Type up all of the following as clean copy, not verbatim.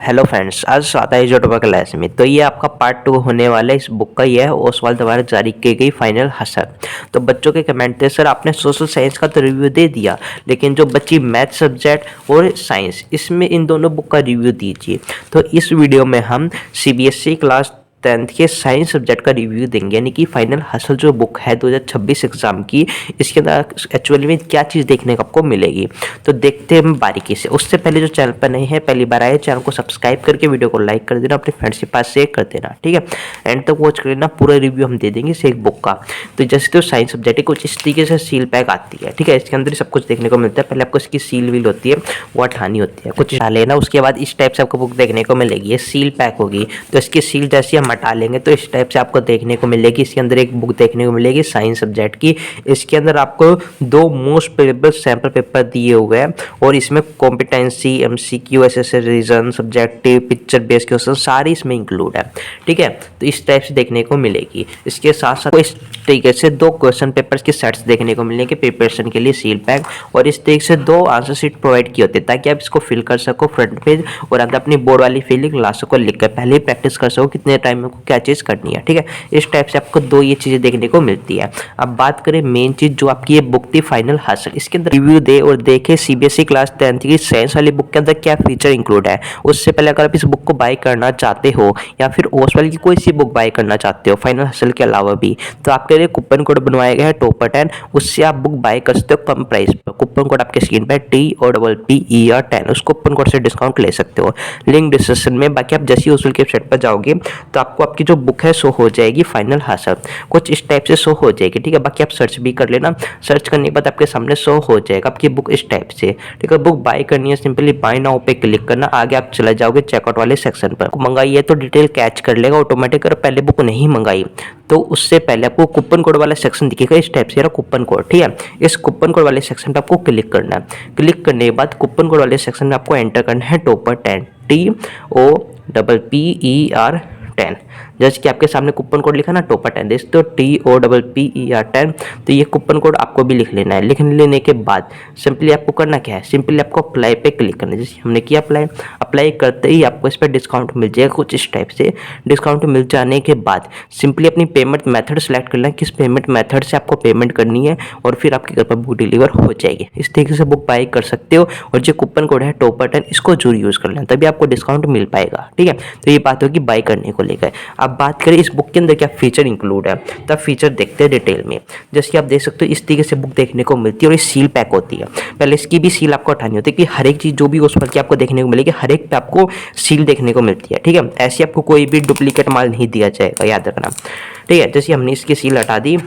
Hello friends, आज आता है जो टॉपिक क्लास में। तो ये आपका पार्ट 2 होने वाला है इस बुक का। ये है ओसवाल द्वारा जारी की गई फाइनल हसर। तो बच्चों के कमेंट थे, सर आपने सोशल साइंस का तो रिव्यू दे दिया, लेकिन जो बच्ची मैथ सब्जेक्ट और साइंस, इसमें इन दोनों बुक का रिव्यू दीजिए। तो इस वीडियो में हम सीबीएसई क्लास 10th के साइंस सब्जेक्ट का रिव्यू देंगे, यानी कि फाइनल हसल जो बुक है 2026 एग्जाम की। इसके अंदर एक्चुअली में क्या चीज़ देखने को आपको मिलेगी, तो देखते हैं बारीकी से। उससे पहले जो चैनल पर नहीं है, पहली बार आए, चैनल को सब्सक्राइब करके वीडियो को लाइक कर देना, अपने फ्रेंड्स के पास शेयर कर देना, ठीक है। एंड तक वॉच कर लेना, पूरा रिव्यू हम दे देंगे इस एक बुक का। तो जैसे तो साइंस सब्जेक्ट है, कुछ इस तरीके से सील पैक आती है, ठीक है। इसके अंदर सब कुछ देखने को मिलता है। पहले आपको इसकी सील वील होती है, वो हटानी होती है, कुछ हटा लेना। उसके बाद इस टाइप से आपको बुक देखने को मिलेगी, ये सील पैक होगी। तो इसकी सील जैसे हम हटा लेंगे तो इस टाइप से आपको देखने को मिलेगी। इसके अंदर एक बुक देखने को मिलेगी साइंस सब्जेक्ट की। इसके अंदर आपको 2 मोस्ट प्रेफरेबल सैंपल पेपर दिए हुए हैं, और इसमें competency, MCQ, SSA reason, subjective, picture based question सारी इसमें इंक्लूड है, ठीक है। तो इस टाइप से देखने को मिलेगी। इसके साथ साथ इस तरीके से 2 क्वेश्चन पेपर्स के सेट्स देखने को मिलेंगे प्रिपरेशन के लिए, सील पैक। और इस तरीके से 2 आंसर शीट प्रोवाइड की होती है, ताकि आप इसको फिल कर सको फ्रंट पेज, और अंदर अपनी बोर्ड वाली फीलिंग ला सको, लिख कर पहले ही प्रैक्टिस कर सको कितने टाइम में क्या चीज़ करनी है, ठीक है। इस टाइप से आपको 2 ये चीज़ें देखने को मिलती है। अब बात करें मेन चीज़ जो आपकी ये बुक थी फाइनल हासिल, इसके अंदर रिव्यू दे और देखे सीबीएसई क्लास 10th की साइंस वाली बुक के अंदर क्या फीचर इंक्लूड है। उससे पहले अगर आप इस बुक को बाय करना चाहते हो, या फिर ओसवाल की कोई सी बुक बाय करना चाहते हो फाइनल हासिल के अलावा भी, तो आपके लिए कूपन कोड बनवाया गया है टॉपर 10। उससे आप बुक बाय कर सकते हो कम प्राइस पर। कूपन कोड आपके स्क्रीन पर TOPPER10, उस कूपन कोड से डिस्काउंट ले सकते हो, लिंक डिस्क्रिप्शन में। बाकी आप जैसे ही ओसवाल की वेबसाइट पर जाओगे तो आपको आपकी जो बुक है शो हो जाएगी फाइनल हासिल, कुछ इस टाइप से शो हो जाएगी, ठीक है। बाकी आप सर्च भी कर लेना, सर्च करने के बाद आपके सामने शो हो जाएगा आपकी बुक इस टाइप से, ठीक है। बुक बाय करनी है, सिंपली बाय नाउ पे क्लिक करना, आगे आप चले जाओगे चेकआउट वाले सेक्शन पर। मंगाई है तो डिटेल कैच कर लेगा ऑटोमेटिक। अगर पहले बुक नहीं मंगाई तो उससे पहले आपको कूपन कोड वाला सेक्शन दिखेगा इस टाइप से, कूपन कोड, ठीक है। इस कूपन कोड वाले सेक्शन पर आपको क्लिक करना है। क्लिक करने के बाद कूपन कोड वाले सेक्शन में आपको एंटर करना है टॉपर 10, TOPPER10। जैसे कि आपके सामने कूपन कोड लिखा ना टॉपर 10, देख तो TOPPER10। तो ये कूपन कोड आपको भी लिख लेना है। लिख लेने के बाद सिंपली आपको करना क्या है, सिंपली आपको अप्लाई पे क्लिक करना है। जैसे हमने किया अप्लाई, अप्लाई करते ही आपको इस पर डिस्काउंट मिल जाएगा कुछ इस टाइप से। डिस्काउंट मिल जाने के बाद सिंपली अपनी पेमेंट मेथड सेलेक्ट करना है, किस पेमेंट मेथड से आपको पेमेंट करनी है, और फिर आपके घर पर बुक डिलीवर हो जाएगी। इस तरीके से बुक बाय कर सकते हो। और जो कूपन कोड है टॉपर 10, इसको जरूर यूज़ कर लेना, तभी आपको डिस्काउंट मिल पाएगा, ठीक है। तो ये बात होगी बाय करने को लेकर। अब बात करें इस बुक के अंदर क्या फीचर इंक्लूड है, तब फीचर देखते हैं डिटेल में। जैसे कि आप देख सकते हो इस तरीके से बुक देखने को मिलती है, और ये सील पैक होती है। पहले इसकी भी सील आपको हटानी होती है, कि हर एक चीज़ जो भी उस पर की आपको देखने को मिलेगी, हर एक पे आपको सील देखने को मिलती है, ठीक है। ऐसे आपको कोई भी डुप्लीकेट माल नहीं दिया जाएगा, याद रखना, ठीक है। जैसे हमने इसकी सील हटा दी,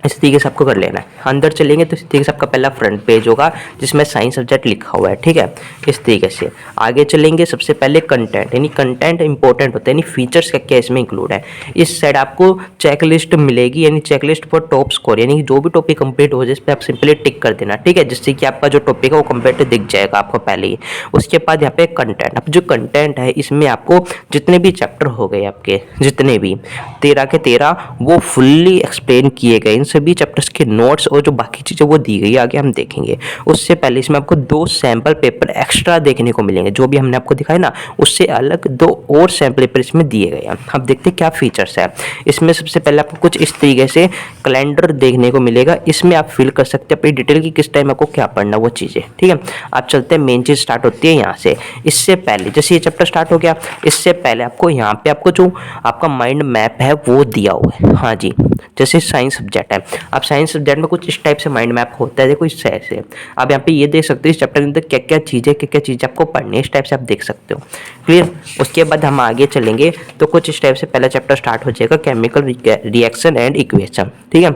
इस तरीके से आपको कर लेना है। अंदर चलेंगे तो इस तरीके से आपका पहला फ्रंट पेज होगा, जिसमें साइंस सब्जेक्ट लिखा हुआ है, ठीक है। इस तरीके से आगे चलेंगे, सबसे पहले कंटेंट, यानी कंटेंट इंपॉर्टेंट होता है, यानी फीचर्स क्या क्या इसमें इंक्लूड है। इस साइड आपको चेकलिस्ट मिलेगी, यानी चेकलिस्ट फॉर टॉप स्कोर, यानी जो भी टॉपिक कंप्लीट हो जाए इस पर आप सिंपली टिक कर देना, ठीक है, जिससे कि आपका जो टॉपिक है वो कंप्लीट दिख जाएगा आपको पहले ही। उसके बाद यहाँ पे कंटेंट, अब जो कंटेंट है इसमें आपको जितने भी चैप्टर हो गए आपके, जितने भी 13 के 13 वो फुल्ली एक्सप्लेन किए गए। इन सभी चैप्टर्स के नोट्स और जो बाकी चीज़ें वो दी गई, आगे हम देखेंगे। उससे पहले इसमें आपको 2 सैंपल पेपर एक्स्ट्रा देखने को मिलेंगे, जो भी हमने आपको दिखाया ना उससे अलग 2 और सैंपल पेपर इसमें दिए गए हैं। अब देखते हैं क्या फीचर्स है इसमें। सबसे पहले आपको कुछ इस तरीके से कैलेंडर देखने को मिलेगा, इसमें आप फिल कर सकते हैं अपनी डिटेल की किस टाइम आपको क्या पढ़ना वो चीज़ें, ठीक है। आप चलते हैं, मेन चीज़ स्टार्ट होती है यहाँ से। इससे पहले जैसे ये चैप्टर स्टार्ट हो गया, इससे पहले आपको यहाँ पे आपको जो आपका माइंड मैप है वो दिया हुआ है, हाँ जी। जैसे साइंस सब्जेक्ट है, अब साइंस सब्जेक्ट में कुछ इस टाइप से माइंड मैप होता है, देखो इस तरह से। अब यहाँ पे ये देख सकते हो इस चैप्टर के अंदर क्या क्या चीज़ें आपको पढ़नी है, इस टाइप से आप देख सकते हो, क्लियर। उसके बाद हम आगे चलेंगे तो कुछ इस टाइप से पहला चैप्टर स्टार्ट हो जाएगा, केमिकल रिएक्शन एंड इक्वेशन, ठीक है।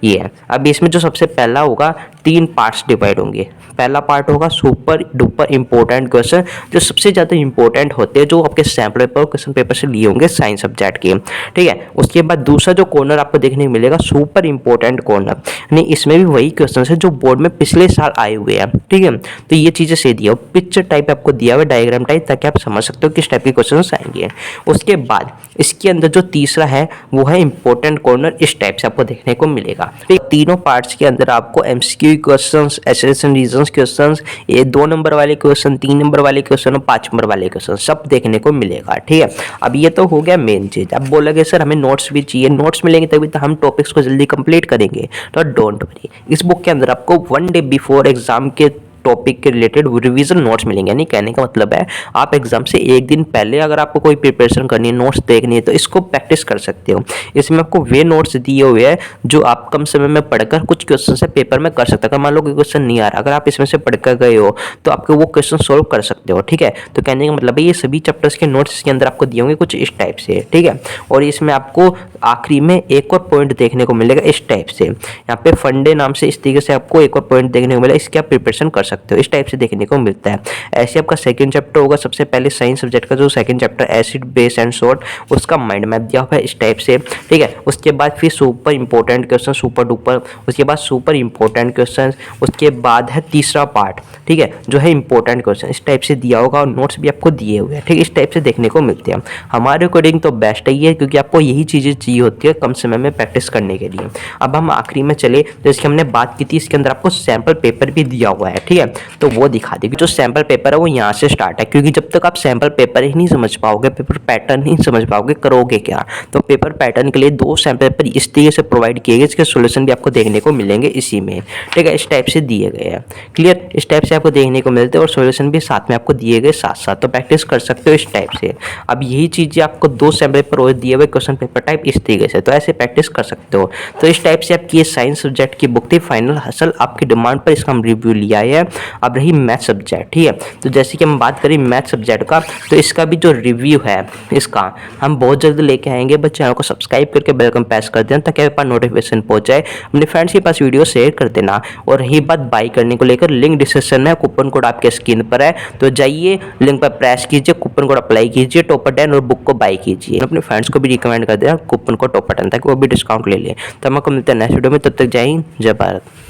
ये है। अब इसमें जो सबसे पहला होगा 3 पार्ट्स डिवाइड होंगे। पहला पार्ट होगा सुपर डुपर इंपॉर्टेंट क्वेश्चन, जो सबसे ज़्यादा इंपॉर्टेंट होते हैं, जो आपके सैम्पल पेपर और क्वेश्चन पेपर से लिए होंगे साइंस सब्जेक्ट के, ठीक है। उसके बाद दूसरा जो कॉर्नर आपको देखने को मिलेगा सुपर इंपॉर्टेंट कॉर्नर, यानी इसमें भी वही क्वेश्चन है जो बोर्ड में पिछले साल आए हुए हैं, ठीक है। तो ये चीज़ें से दिया पिक्चर टाइप आपको दिया हुआ, डायग्राम टाइप, ताकि आप समझ सकते हो किस टाइप के क्वेश्चन आएंगे। उसके बाद इसके अंदर जो तीसरा है वो है इंपॉर्टेंट कॉर्नर, इस टाइप से आपको देखने को मिलेगा। तीनों पार्ट्स के अंदर आपको MCQ MCQ questions, assertion reasons questions, ये 2 नंबर वाले क्वेश्चन, 3 नंबर वाले क्वेश्चन और 5 नंबर वाले क्वेश्चन सब देखने को मिलेगा। ठीक है, अब ये तो हो गया मेन चीज़। अब बोलोगे सर हमें नोट्स भी चाहिए, नोट्स मिलेंगे तभी तो हम टॉपिक्स को जल्दी कंप्लीट करेंगे। तो डोंट वरी, इस बुक के अंदर आपको 1 डे बिफोर एग्जाम के टॉपिक के रिलेटेड रिवीजन नोट्स मिलेंगे। यानी कहने का मतलब है आप एग्जाम से एक दिन पहले अगर आपको कोई प्रिपरेशन करनी है, नोट्स देखनी है, तो इसको प्रैक्टिस कर सकते हो। इसमें आपको वे नोट्स दिए हुए हैं जो आप कम समय में पढ़कर कुछ क्वेश्चन से पेपर में कर सकते हो। अगर मान लो कोई क्वेश्चन नहीं आ रहा, अगर आप इसमें से पढ़कर गए हो तो आपको वो क्वेश्चन सोल्व कर सकते हो। ठीक है, तो कहने का मतलब है ये सभी चैप्टर्स के नोट्स इसके अंदर आपको दिए होंगे कुछ इस टाइप से। ठीक है, और इसमें आपको आखिरी में एक और पॉइंट देखने को मिलेगा इस टाइप से, यहाँ पे फंडे नाम से इस तरीके से आपको एक और पॉइंट देखने को मिलेगा, इसकी आप प्रिपरेशन कर सकते हो। इस टाइप से देखने को मिलता है। ऐसे आपका सेकंड चैप्टर होगा, सबसे पहले साइंस सब्जेक्ट का जो second chapter acid base and salt, उसका माइंड मैप दिया हुआ है इस टाइप से। ठीक है, उसके बाद फिर super important question, super duper, उसके बाद सुपर इंपॉर्टेंट क्वेश्चन, उसके बाद है तीसरा पार्ट, ठीक है, जो है इंपॉर्टेंट क्वेश्चन। इस टाइप से दिया होगा और नोट्स भी आपको दिए हुए हैं। ठीक, इस टाइप से देखने को मिलते हैं। हमारे अकॉर्डिंग तो बेस्ट है ये, क्योंकि आपको यही चीज़ें चाहिए होती है कम समय में प्रैक्टिस करने के लिए। अब हम आखिरी में चले, तो इसकी हमने बात की थी, इसके अंदर आपको सैम्पल पेपर भी दिया हुआ है। ठीक है, तो वो दिखा देगी। जो सैम्पल पेपर है वो यहाँ से स्टार्ट है, क्योंकि जब तक आप सैम्पल पेपर ही नहीं समझ पाओगे, पेपर पैटर्न नहीं समझ पाओगे, करोगे क्या। तो पेपर पैटर्न के लिए 2 सैम्पल पेपर इस तरीके से प्रोवाइड किए गए, इसके सोल्यूशन भी आपको देखने को मिलेंगे इसी में। ठीक है, इस टाइप से दिए गए हैं। क्लियर, इस टाइप से आपको देखने को मिलते हैं और सोल्यूशन भी साथ में आपको दिए गए साथ साथ, तो प्रैक्टिस कर सकते हो इस टाइप से। अब यही चीज़ें आपको 2 सैम्पल पेपर दिए हुए क्वेश्चन पेपर टाइप इस तरीके से, तो ऐसे प्रैक्टिस कर सकते हो। तो इस टाइप से आपकी ये साइंस सब्जेक्ट की बुक थी फाइनल हसल, आपकी डिमांड पर इसका हम रिव्यू लिया है। अब रही मैथ सब्जेक्ट। ठीक है, तो जैसे कि हम बात करें मैथ सब्जेक्ट का, तो इसका भी जो रिव्यू है इसका हम बहुत जल्द लेके आएंगे। बस चैनल को सब्सक्राइब करके बेल आइकन प्रेस कर देना ताकि आपके पास नोटिफिकेशन पहुंच जाए। अपने फ्रेंड्स के पास वीडियो शेयर कर देना। और रही बात बाई करने को लेकर, लिंक डिस्क्रिप्शन में, कूपन कोड आपके स्क्रीन पर है, तो जाइए लिंक पर प्रेस कीजिए, कूपन कोड अप्लाई कीजिए, टॉपर 10 और बुक को बाई कीजिए। अपने फ्रेंड्स को भी रिकमेंड कर देना कूपन कोड टॉपर 10 ताकि वो भी डिस्काउंट ले लें। तो हम आपको मिलते हैं नेक्स्ट वीडियो में, तब तक जय हिंद जय भारत।